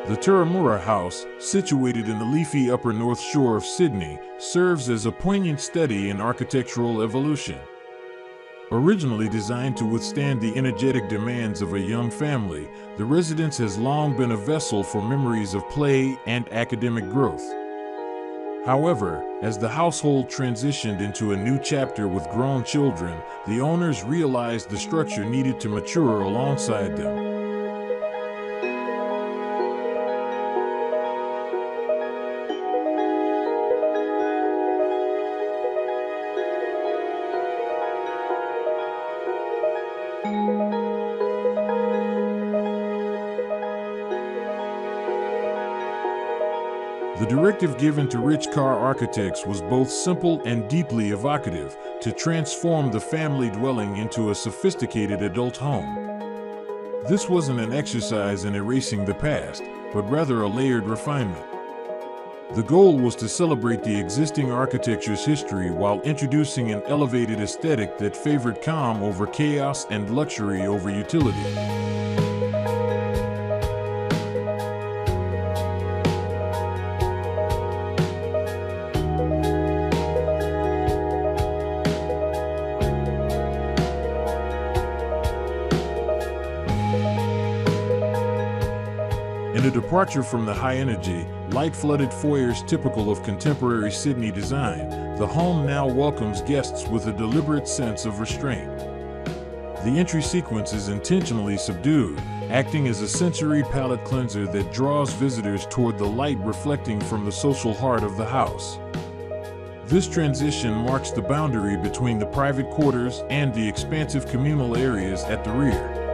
The Turramurra House, situated in the leafy upper north shore of Sydney, serves as a poignant study in architectural evolution. Originally designed to withstand the energetic demands of a young family, the residence has long been a vessel for memories of play and academic growth. However, as the household transitioned into a new chapter with grown children, the owners realized the structure needed to mature alongside them. The directive given to Rich Carr Architects was both simple and deeply evocative, to transform the family dwelling into a sophisticated adult home. This wasn't an exercise in erasing the past, but rather a layered refinement. The goal was to celebrate the existing architecture's history while introducing an elevated aesthetic that favored calm over chaos and luxury over utility. In a departure from the high-energy, light-flooded foyers typical of contemporary Sydney design, the home now welcomes guests with a deliberate sense of restraint. The entry sequence is intentionally subdued, acting as a sensory palate cleanser that draws visitors toward the light reflecting from the social heart of the house. This transition marks the boundary between the private quarters and the expansive communal areas at the rear.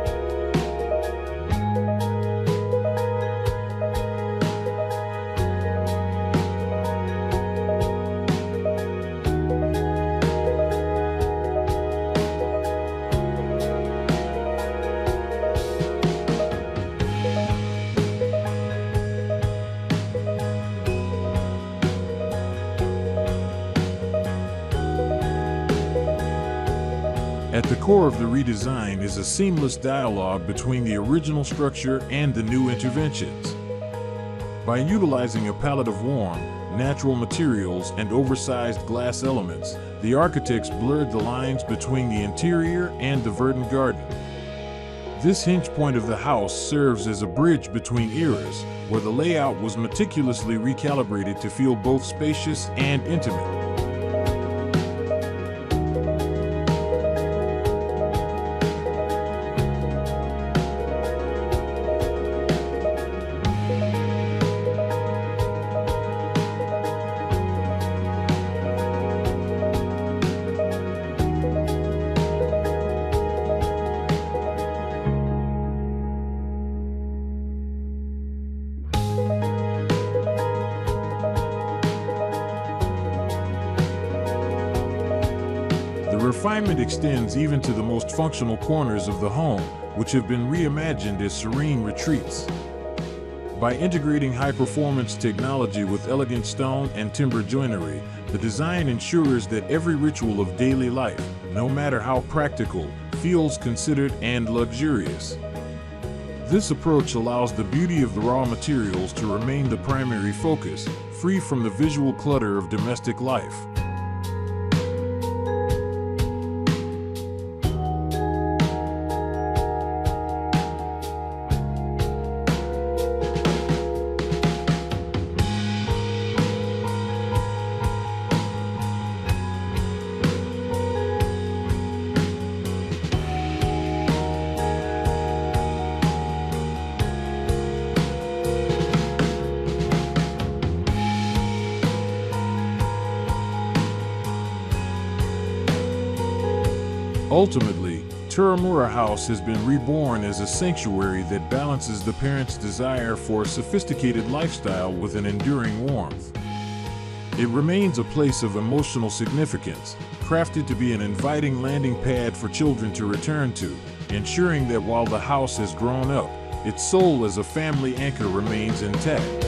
At the core of the redesign is a seamless dialogue between the original structure and the new interventions. By utilizing a palette of warm, natural materials and oversized glass elements, the architects blurred the lines between the interior and the verdant garden. This hinge point of the house serves as a bridge between eras, where the layout was meticulously recalibrated to feel both spacious and intimate. The refinement extends even to the most functional corners of the home, which have been reimagined as serene retreats. By integrating high-performance technology with elegant stone and timber joinery, the design ensures that every ritual of daily life, no matter how practical, feels considered and luxurious. This approach allows the beauty of the raw materials to remain the primary focus, free from the visual clutter of domestic life. Ultimately, Turramurra House has been reborn as a sanctuary that balances the parents' desire for a sophisticated lifestyle with an enduring warmth. It remains a place of emotional significance, crafted to be an inviting landing pad for children to return to, ensuring that while the house has grown up, its soul as a family anchor remains intact.